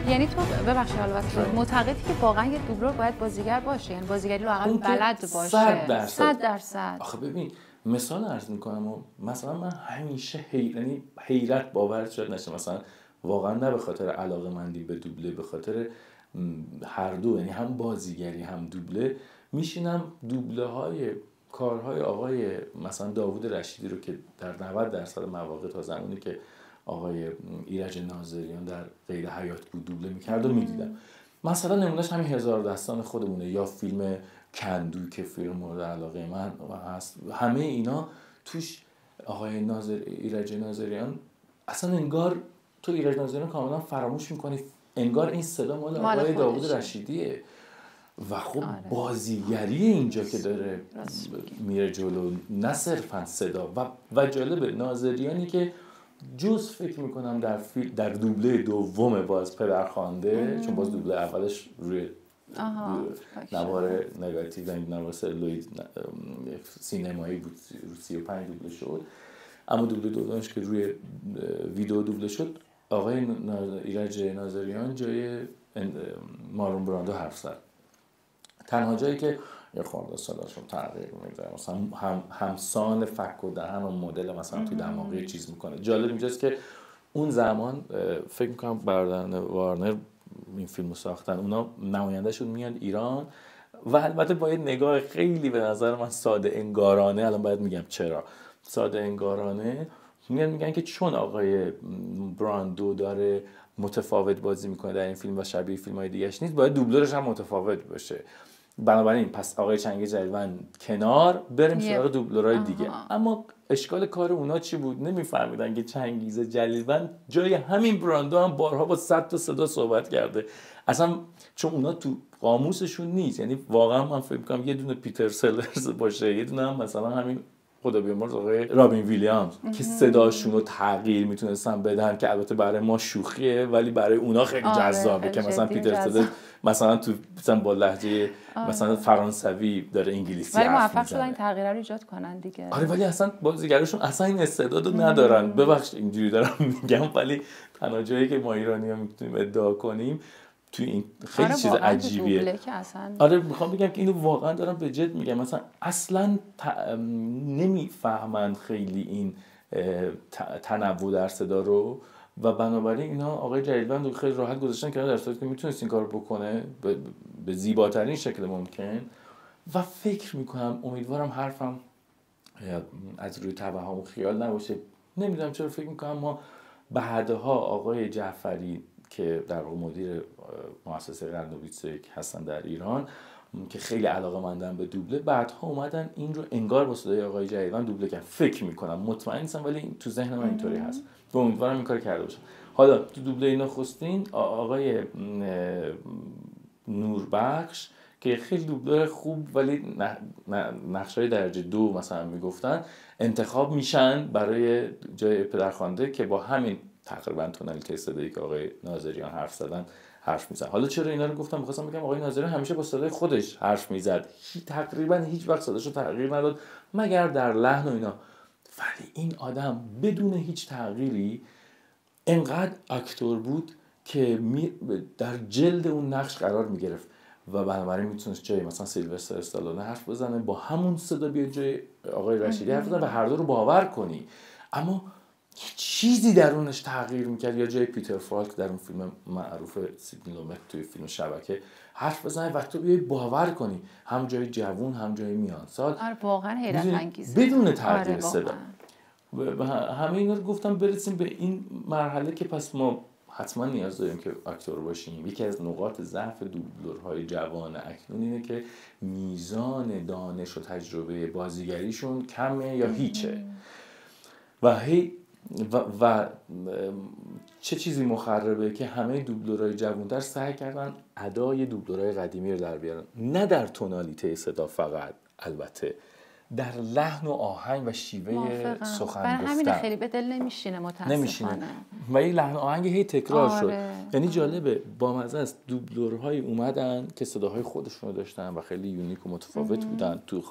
یعنی تو ببخشید البته معتقدی که واقعا یه دوبلور باید بازیگر باشه، یعنی بازیگری رو واقعا بلد باشه 100%. آخه ببین مثال عرض میکنم مثلا من همیشه یعنی حیرت باور شد نشه مثلا واقعا نه به خاطر علاقه‌مندی به دوبله، به خاطر هر دو، یعنی هم بازیگری هم دوبله میشینم دوبله های کارهای آقای مثلا داوود رشیدی رو که در 90% مواقع تا زمانی که آقای ایرج ناظریان در غیر حیات بود دوبله میکرد و میدیدم. مثلا نمونهش همین هزار دستان خودمونه یا فیلم کندو که فیلم مورد علاقه من هست، همه اینا توش آقای ایرج ناظریان اصلا انگار تو ایرج ناظریان کاملا فراموش میکنی، انگار این صدا مال آقای داوود رشیدیه و خب بازیگری اینجا که داره میره جلو نه صرفا صدا و جالبه ناظریانی که جز فکر میکنم در دوبله دوم باز پدرخوانده، چون باز دوبله اولش روی نوار نگاتیو نوار سلولوید سینمایی بود، رو 35 دوبله شد، اما دوبله دومش که روی ویدیو دوبله شد آقای ایرج ناظریان جای مارلون براندو حرف زد. تنها جایی که یه خورده صداشون تغییر میده، مثلا همسان فک و دهن و مدل مثلا توی دماغی چیز میکنه. جالب اینجاست که اون زمان فکر میکنم برادران وارنر این فیلمو ساختن، اونا نمایندهشون میاد ایران و البته با یه نگاه خیلی به نظر من ساده انگارانه، الان باید میگم چرا ساده انگارانه، میگن که چون آقای براندو داره متفاوت بازی میکنه در این فیلم و شبیه فیلم‌های دیگه‌اش نیست، باید دوبلورش هم متفاوت باشه. بنابراین پس آقای چنگیز جلیوند کنار، بریم سراغ دوبلورهای دیگه. اما اشکال کار اونا چی بود؟ نمیفهمیدن که چنگیز جلیوند جای همین براندو هم بارها با 100 تا صدا صحبت کرده، اصلا چون اونا تو قاموسشون نیست. یعنی واقعا من فکر می‌کنم یه دونه پیتر سلرز باشه، یه دونه هم مثلا همین خدا بیامرز آقای رابین ویلیامز که صداشون رو تغییر میتونستن بدن، که البته برای ما شوخیه ولی برای اونا خیلی جذابه که مثلا پیتر سلرز مثلا تو مثلا با لهجه مثلا فرانسوی داره انگلیسی حرف میزنه، ولی موفق شدن این تغییرا رو ایجاد کنن دیگه. آره ولی اصلا بازیگراشون اصلا این استعدادو ندارن. ببخشید اینجوری دارم میگم ولی تنها جایی که ما ایرانی‌ها میتونیم ادعا کنیم تو این خیلی چیز عجیبیه. آره میخوام بگم که اینو واقعا دارم به جد میگم، مثلا اصلا نمیفهمن خیلی این تنوع در صدا رو و بنابراین اینا آقای جلیوند رو خیلی راحت گذاشتن کنار، در صورتی که میتونست این کارو بکنه به زیباترین شکل ممکن. و فکر میکنم امیدوارم حرفم از روی توهم و خیال نباشه، نمیدونم چرا فکر میکنم ما بعدها آقای جعفری که در واقع مدیر مؤسسه قرنویتس هستن در ایران که خیلی علاقه‌مندن به دوبله، بعدها اومدن این رو انگار با صدای آقای جلیوند دوبله کردن. فکر میکنم، مطمئن نیستم ولی تو ذهن من اینطوری هست و امیدوارم این کار کرده باشن. حالا تو دوبله نخستین آقای نوربخش که خیلی دوبله خوب ولی نقشای درجه 2 مثلا میگفتن انتخاب میشن برای جای پدرخوانده که با همین تقریبا تونالیته صدایی که آقای ناظریان حرف زدن حرف میزنن. حالا چرا اینا رو گفتم؟ می‌خواستم بگم آقای ناظریان همیشه با صدای خودش حرف میزد، تقریبا هیچ وقت صداشو تغییر نداد مگر در لحن و اینا. ولی این آدم بدون هیچ تغییری انقدر اکتور بود که در جلد اون نقش قرار میگرفت و بنابراین میتونست جای مثلا سیلوستر استالونه حرف بزنه، با همون صدا بیاد جای آقای رشیدی حرف بزنه و هر دو رو باور کنی، اما چیزی درونش تغییر میکرد. یا جای پیتر فالک در اون فیلم معروف سیدنی لومت توی فیلم شبکه حرف بزنه و تو بیای باور کنی، هم جای جوون هم جای میان سال. آره واقعا حیرت انگیزه بدون تغییر صدا. همه اینا رو گفتم برسیم به این مرحله که پس ما حتما نیاز داریم که اکتور باشیم. یکی از نقاط ضعف دوبلورهای جوان اکنون اینه که میزان دانش و تجربه بازیگریشون کمه یا هیچه و چه چیزی مخربه که همه دوبلورهای جوان‌تر سعی کردن ادای دوبلورهای قدیمی رو در بیارن، نه در تونالیته صدا فقط، البته در لحن و آهنگ و شیوه سخن گفتن. همین خیلی به دل نمیشینه متاسفانه. و این لحن و آهنگ هی تکرار شد. یعنی جالبه بامزه است دوبلورهای اومدن که صداهای خودشون رو داشتن و خیلی یونیک و متفاوت بودن. تو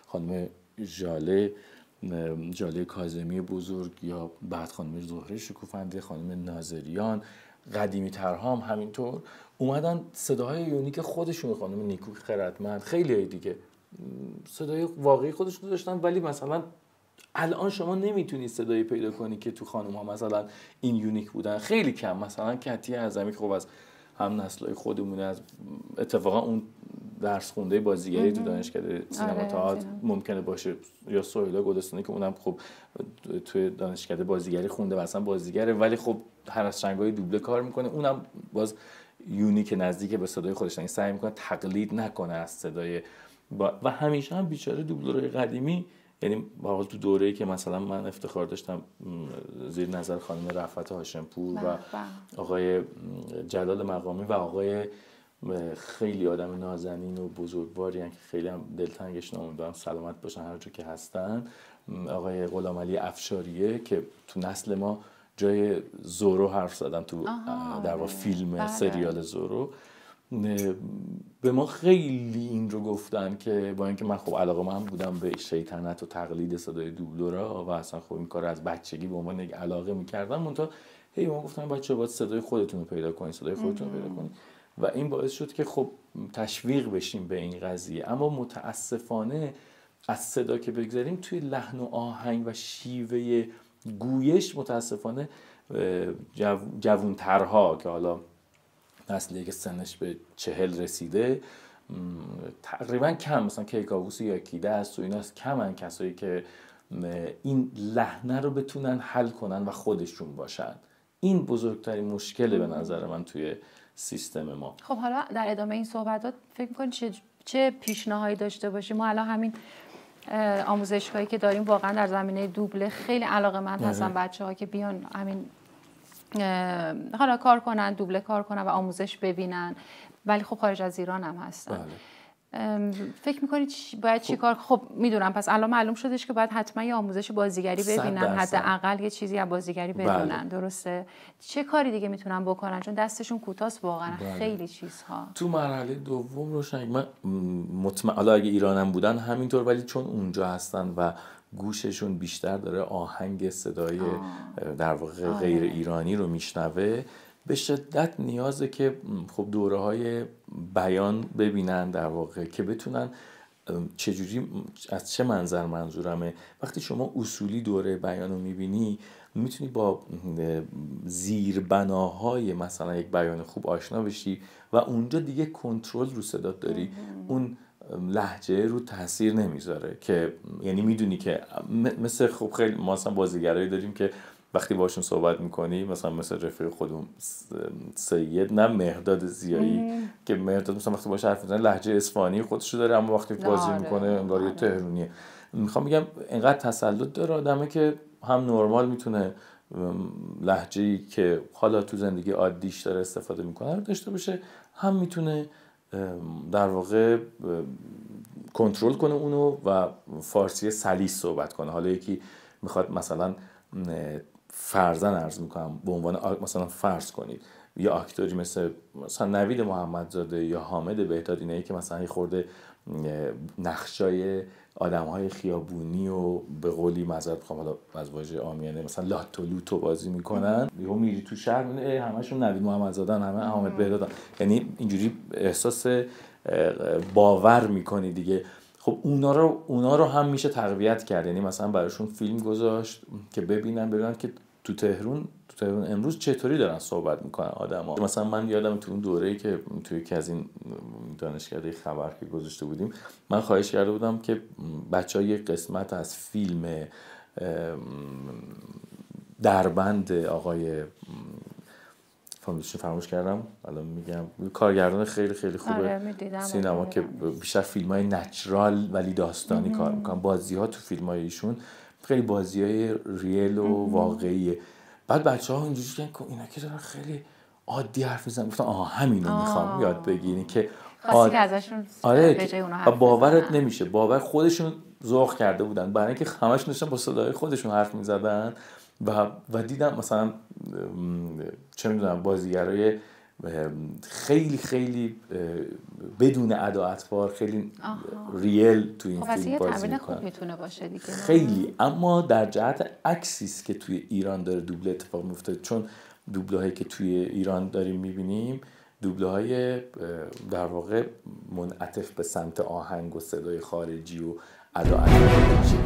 خانم ژاله جاله کاظمی بزرگ یا بعد خانم زهره شکوفنده، خانم ناظریان، قدیمی ترها هم همینطور اومدن صداهای یونیک خودشون، خانم نیکو خردمند، خیلی دیگه صدای واقعی خودشون داشتن. ولی مثلا الان شما نمیتونی صدایی پیدا کنی که تو خانم ها مثلا این یونیک بودن، خیلی کم. مثلا کتی اعظمی که خب از هم نسل‌های خودمونه، از اتفاقا اون درس خونده بازیگری تو دانشکده سینما تئاتر ممکنه باشه، یا سهیلا گلستانی که اونم خب توی دانشکده بازیگری خونده و اصلا بازیگره، ولی خب هر از چنگای دوبله کار میکنه، اونم باز یونیک نزدیک به صدای خودش، یعنی سعی میکنه تقلید نکنه از صدای و همیشه هم بیچاره دوبلورای قدیمی، یعنی واقعا تو دوره‌ای که مثلا من افتخار داشتم زیر نظر خانم رفعت هاشمپور و آقای جلال مقامی و آقای خیلی آدم نازنین و بزرگواری که خیلی هم دلتنگش، امیدوارم سلامت باشن هر جا که هستن، آقای غلامعلی افشاریه که تو نسل ما جای زورو حرف زدن تو در واقع فیلم سریال زورو، به ما خیلی این رو گفتن که با اینکه من خب علاقه من بودم به شیطنت و تقلید صدای دوبلورا و اصلا خب این کار از بچگی به عنوان یک علاقه می‌کردم، منتها هی ما گفتن بچه‌ها باید صدای خودتون رو پیدا کنید، صدای خودتون رو پیدا کنید و این باعث شد که خب تشویق بشیم به این قضیه. اما متاسفانه از صدا که بگذاریم توی لحن و آهنگ و شیوه گویش متاسفانه جوان‌ترها که حالا نسلی که سنش به 40 رسیده تقریبا کم، مثلا کیکاووس یا کیده است و اینا کمن کسایی که این لحنه رو بتونن حل کنن و خودشون باشن. این بزرگترین مشکله به نظر من توی سیستم ما. خب حالا در ادامه این صحبتات فکر می‌کنی چه پیشنهادی داشته باشیم؟ ما الان همین آموزشگاهی که داریم واقعا در زمینه دوبله خیلی علاقه‌مند هستن بچه‌ها که بیان همین حالا کار کنن، دوبله کار کنن و آموزش ببینن، ولی خب خارج از ایران هم هستن. فکر میکنی باید چی کار؟ خب میدونم پس الان معلوم شدش که باید حتما یه آموزش بازیگری ببینن، حداقل یه چیزی از بازیگری بدونن. درسته؟ چه کاری دیگه میتونن بکنن؟ چون دستشون کوتاست واقعا خیلی چیزها. تو مرحله دوم روشن من مطمئن، حالا اگه ایرانم بودن همینطور، ولی چون اونجا هستن و گوششون بیشتر داره آهنگ صدای در واقع غیر ایرانی رو میشنوه، به شدت نیازه که خب دوره‌های بیان ببینن در واقع که بتونن چجوری از چه منظورمه. وقتی شما اصولی دوره بیان رو میبینی میتونی با زیربناهای مثلا یک بیان خوب آشنا بشی و اونجا دیگه کنترل رو صدات داری، اون لهجه رو تاثیر نمیذاره، که یعنی میدونی که مثل خب خیلی ما مثلا بازیگرایی داریم که وقتی باشون صحبت میکنی، مثلا مثل رفیق خودم سید، نه مهرداد زیایی که مهرداد مثلا وقتی باشه حرف میزنه لهجه اصفهانی خودشو داره، اما وقتی بازی میکنه انگار یه تهرونیه. میخوام بگم اینقدر تسلط داره آدمه که هم نرمال میتونه لهجه‌ای که حالا تو زندگی عادیش داره استفاده میکنه رو داشته باشه، هم میتونه در واقع کنترل کنه اونو و فارسی سلیس صحبت کنه. حالا یکی میخواد مثلا فرضاً عرض میکنم به عنوان مثلا فرض کنید یا اکتوری مثلا نوید محمدزاده یا حامد بهداد، اینایی که مثلا خورده نقشای آدم‌های خیابونی و به قولی معذرت می‌خوام حالا از واژه عامیانه مثلا لات و لوتو بازی میکنن، یهو میری تو شهر می‌بینی همشون نوید محمدزاده‌ن، همه حامد بهدادن، یعنی اینجوری احساس باور میکنی دیگه. خب اونا رو هم میشه تقویت کرد، یعنی مثلا براشون فیلم گذاشت که ببینن که تو تهران امروز چطوری دارن صحبت میکنن آدما. مثلا من یادم تو اون دوره‌ای که توی یکی از این دانشکده خبر که گذاشته بودیم، من خواهش کرده بودم که بچه‌ها یه قسمت از فیلم دربند آقای فامیلش فراموش کردم الان میگم، کارگردان خیلی خیلی خوبه سینما که بیشتر فیلم‌های نچرال ولی داستانی کار میکنن. بازی‌ها تو فیلم‌های ایشون خیلی بازی‌های ریل و واقعیه. بعد بچه‌ها اینجوری که اینا که دارن خیلی عادی حرف میزنن، گفتن همینو میخوام یاد بگیرین که خاصی که ازشون به جای اونها حرف باورت نمیشه، باور خودشون ذوق کرده بودن، برای اینکه همشون داشتن با صدای خودشون حرف میزدن و دیدم مثلا چه میدونم بازیگرای خیلی خیلی بدون ادا اطوار خیلی ریل تو این فیلم بازی میکنن. خوب میتونه باشه دیگه خیلی. اما در جهت عکسیست که توی ایران داره دوبله اتفاق میفته، چون دوبله هایی که توی ایران داریم میبینیم دوبله های در واقع منعطف به سمت آهنگ و صدای خارجی و ادا اطوار.